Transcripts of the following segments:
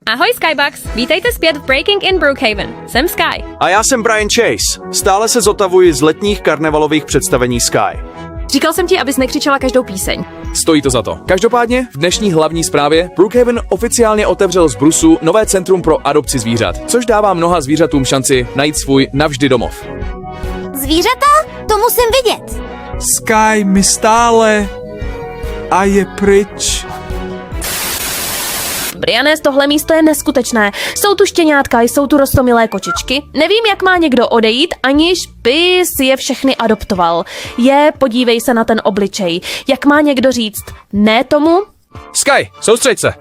Ahoj Skybucks, vítejte zpět v Breaking in Brookhaven. Jsem Sky. A já jsem Brian Chase. Stále se zotavuji z letních karnevalových představení Sky. Říkal jsem ti, abys nekřičela každou píseň. Stojí to za to. Každopádně v dnešní hlavní zprávě Brookhaven oficiálně otevřel z Brusu nové centrum pro adopci zvířat, což dává mnoha zvířatům šanci najít svůj navždy domov. Zvířata? To musím vidět. Sky mi stále a je pryč. Brianes, tohle místo je neskutečné. Jsou tu štěňátka, jsou tu roztomilé kočičky. Nevím, jak má někdo odejít, aniž by si je všechny adoptoval. Podívej se na ten obličej. Jak má někdo říct ne tomu? Sky, soustřeď se!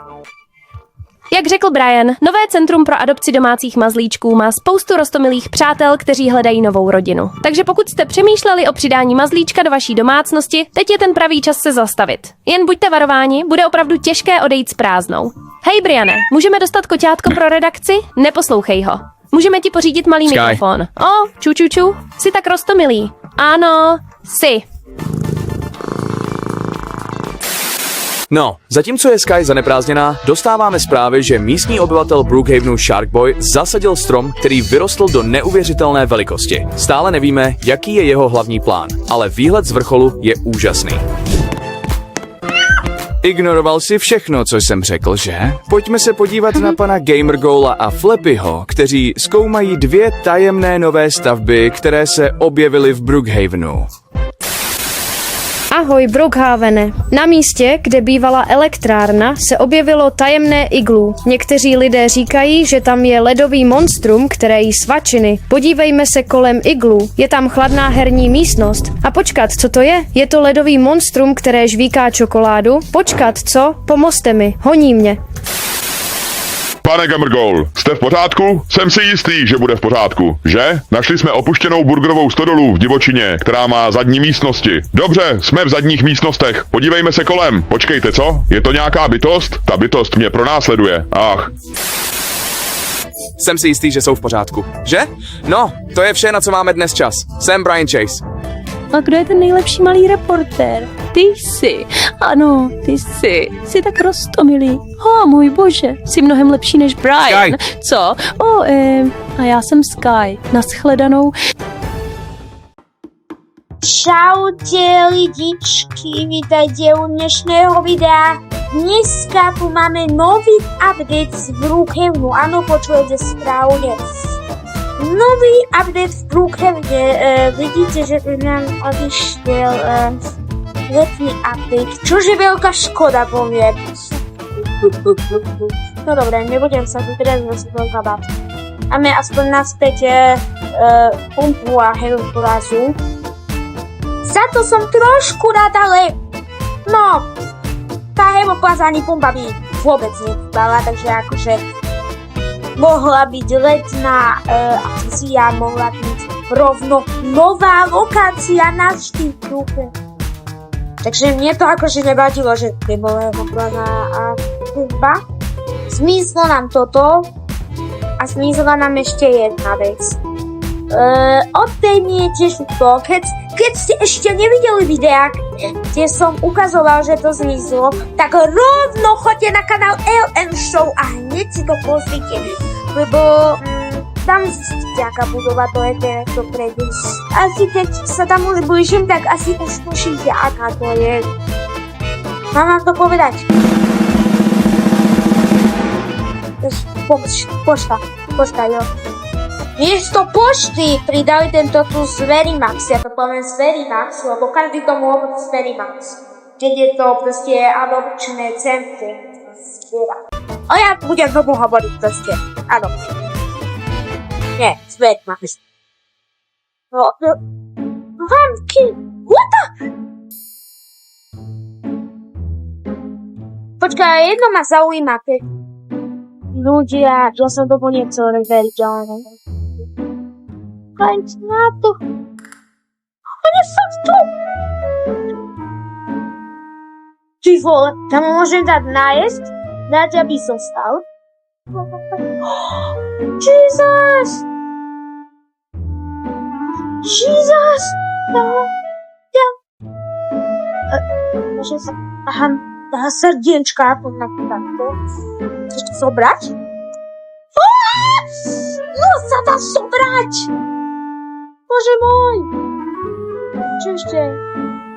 Jak řekl Brian, nové centrum pro adopci domácích mazlíčků má spoustu roztomilých přátel, kteří hledají novou rodinu. Takže pokud jste přemýšleli o přidání mazlíčka do vaší domácnosti, teď je ten pravý čas se zastavit. Jen buďte varováni, bude opravdu těžké odejít s prázdnou. Hej Briane, můžeme dostat koťátko pro redakci? Neposlouchej ho. Můžeme ti pořídit malý Sky. mikrofon. Ču, jsi tak roztomilý. Ano, jsi. No, zatímco je Sky zaneprázdněná, dostáváme zprávy, že místní obyvatel Brookhavenu Sharkboy zasadil strom, který vyrostl do neuvěřitelné velikosti. Stále nevíme, jaký je jeho hlavní plán, ale výhled z vrcholu je úžasný. Ignoroval si všechno, co jsem řekl, že? Pojďme se podívat na pana Gamergola a Flappyho, kteří zkoumají 2 tajemné nové stavby, které se objevily v Brookhavenu. Ahoj Brookhavene. Na místě, kde bývala elektrárna, se objevilo tajemné iglu. Někteří lidé říkají, že tam je ledový monstrum, které jí svačiny. Podívejme se kolem iglu. Je tam chladná herní místnost. A počkat, co to je? Je to ledový monstrum, které žvíká čokoládu? Počkat, co? Pomozte mi. Honí mě. Pane Gamergol, jste v pořádku? Jsem si jistý, že bude v pořádku, že? Našli jsme opuštěnou burgerovou stodolu v divočině, která má zadní místnosti. Dobře, jsme v zadních místnostech. Podívejme se kolem. Počkejte, co? Je to nějaká bytost? Ta bytost mě pronásleduje. Ach. Jsem si jistý, že jsou v pořádku. Že? No, to je vše, na co máme dnes čas. Jsem Brian Chase. A kdo je ten nejlepší malý reportér? Ty jsi. Ano, ty jsi. Jsi tak roztomilý. Můj bože, jsi mnohem lepší než Brian. Sky. Co? A já jsem Sky. Naschledanou. Čaute lidičky, vítajte u dnešného videa. Dneska tu máme nový update z Brookhavenu. Áno, počujete správne. Nový update v Brookhavene. Vidíte, že nám odišiel letný update, čož je veľká škoda, poviem. No dobre, nebudem sa tu teraz rozprávať. Máme aspoň naspäť pumpu a heroporázu. Za to som trošku rád, ale no, tá heropláza ani pumpa by vôbec nechybala, takže akože mohla byť letná akcia, mohla byť rovno nová lokácia na štýpruche. Takže mne to akože nevadilo, že nebola heropláza a pumpa. Zmizlo nám toto a zmizla nám ešte jedna vec. Od tej mi je tiež to, keď ste ešte nevideli videa, kde som ukazoval, že to zmizlo, tak rovno choďte na kanál LN Show a hneď si to pozrite, lebo tam zistíte, aká budova to je teraz dopredu. Asi keď sa tam už blížim, tak asi už tušíte, aká to je. Mám vám to povedať. Pošta, jo. Miesto pošty pridali tento tu Zverimax, ja to poviem Zverimax, lebo každý tomu hovorí Zverimax. Keď je to proste adopčné centrum. A ja budem tomu hovoriť proste, áno. Nie, Zverimax. No, Vanky, what the? Počkaj, jedno ma zaujíma, keď ľudia, ja som tomu nechcel veriť, ale Kańcz na to. Ale som tu. Ty vole, tam môžem dať nájsť? Dať, aby som stal? Jesus! Jesus! Môžem sa... Aha, srdiečka, aspoň na takto. Chceš to zobrať? zobrať! Bože môj! Čo ešte?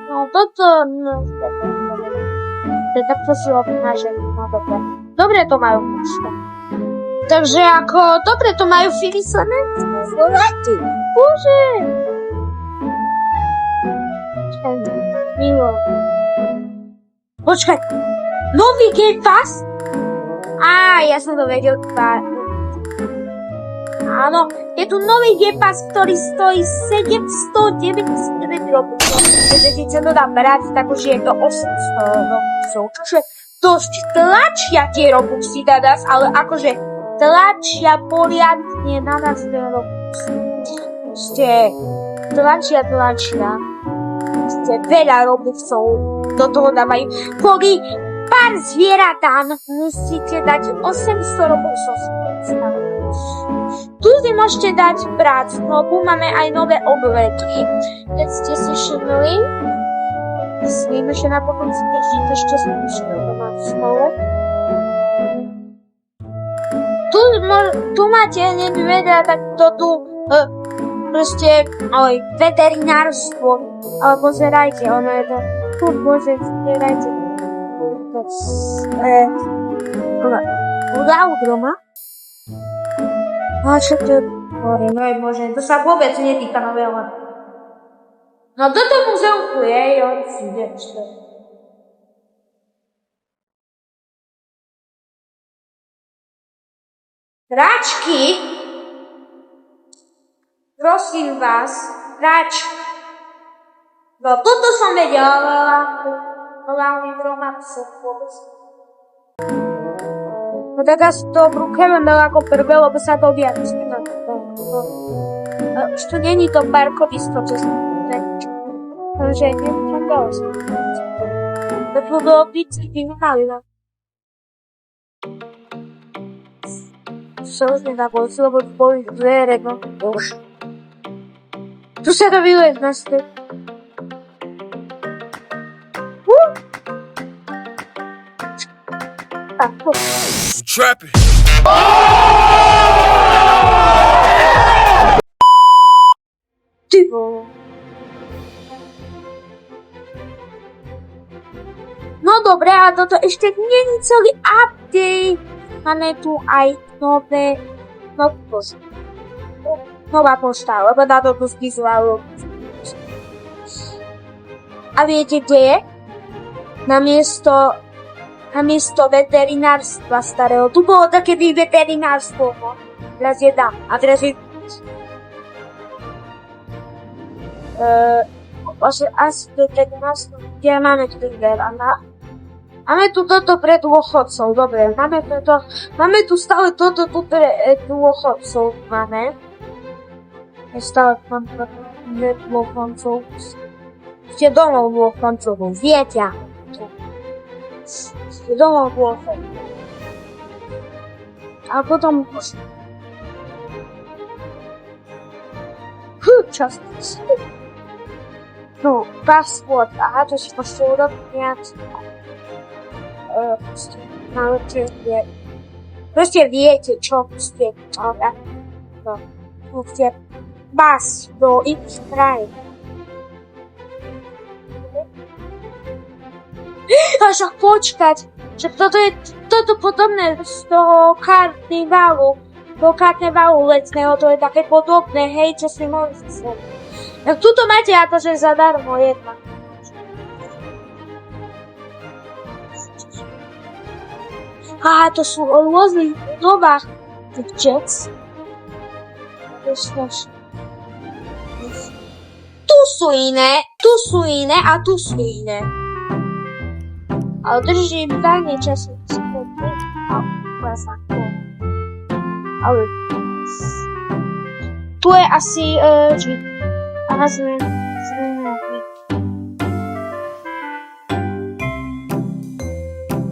No toto... No, takto si obnážem. No dobre. Dobre to majú pušta. Takže ako... Dobre to majú filisené? Zvolajte. Bože! Milo. Počkaj. Nový Game Pass? Á, ja som to vedel. Áno, je tu nový Game Pass, ktorý stojí 799 robuxov. Takže keď sa to dá brať, tak už je to 800 robuxov. Čiže dosť tlačia tie robuxy na nás, ale akože tlačia poriadne na nás tie robuxy. Tlačia. Veľa robuxov do toho dávajú. Kvôli pár zvieratám musíte dať 800 robuxov. Tu si môžete dať brať znovu, máme aj nové obleky. Keď ste si všimli, myslím, že napokon si težíte, čo som všimli doma v škole. Tu máte hneď vedľa takto tu proste veterinárstvo. Ale pozerajte, ono je to... Tu pozerajte. Laudroma. A čo to je? Bože, to sa vôbec netýka novela. No toto muzeum tu je, jo, čo? Hráčky? Prosím vás, hráčky. No toto som vedela, hlavný droma som vôbec. No tak asi to Brookhaven dal ako prvé, lebo sa to objavilo. Už to není to parkovisko, čo som takže neviem, čo to bolo vždycky vymali. Sa už nedá bolci, lebo boli dvere, no už. Tu sa to vylez na step. Trapping. Ty vole. No dobre, ale toto ešte není celý update. Máme tu aj nová pošta, lebo na to tu spisoval. A viete, kde je? Na miesto veterinárstva starého. Tu bolo také veterinárstvo, no. Teraz je tam. A teraz je... asi veterinárstvo. Kde máme tu veľa? Máme tu toto pre dôchodcov. Dobre, máme tu stále toto tu pre dôchodcov. Máme. Stále mám pre dôchodcov. Ste domov dôchodcov. Viete. Domov dôchodcov. A potom... čas. No, password. Aha, to si proste urobiť nejak. Proste viete, čo proste. No, proste bas do X krajín. A však počkať, že toto je podobné z toho karnevalu, letného, to je také podobné, hej, čo si mohli zase. Tak tuto máte akože zadarmo jedna. Aha, to sú o rôznych budovách tých Jets. Tu sú iné a tu sú iné. Ale držím dane času. Ale tu je asi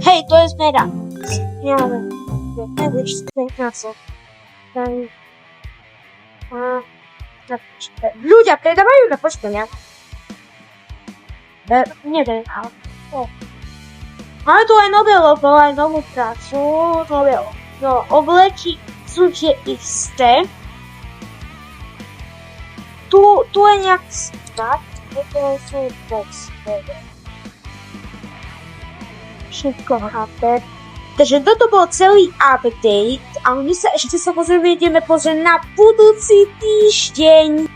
hej, to je zmena. Ja nevíš, ľudia predávajú na pošte nejak. Neviem, ale... Máme tu aj nové logo, aj novú prácu, nové obleky sú tie isté. tu je nějak stát, to jsou všetko chápe. Takže toto bol celý update a my sa ešte samozrejme ideme pozrieť na budúci týždeň.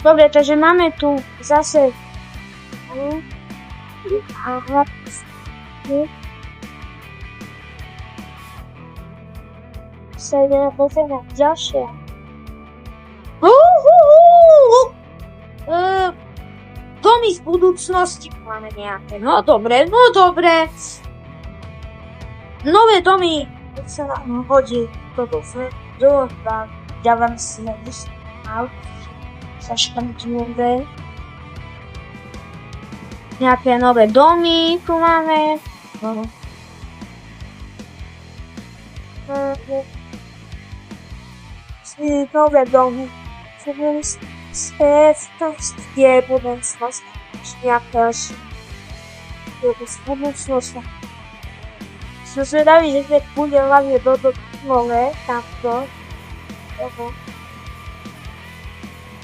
Dobre, takže máme tu zase sa ideme pozrieť na ďalšie. Domy z budúcnosti máme nejaké. No dobre. Nové domy, keď sa nám hodí toto do dávam si na sa špantujeme. Nejaké nové domy tu máme. Nové domy. Je budúcnosť. Nejaké až budúcnosť. Som zvedavý, že keď bude hlavne toto nové, tamto.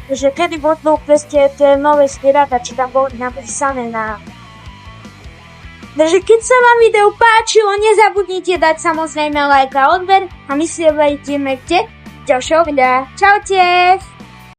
Že kedy budú presne tie nové zvieratá, či tam boli napísané na... Takže keď sa vám video páčilo, nezabudnite dať samozrejme like a odber a my si ideme kde? Ďalšieho videa. Čaute!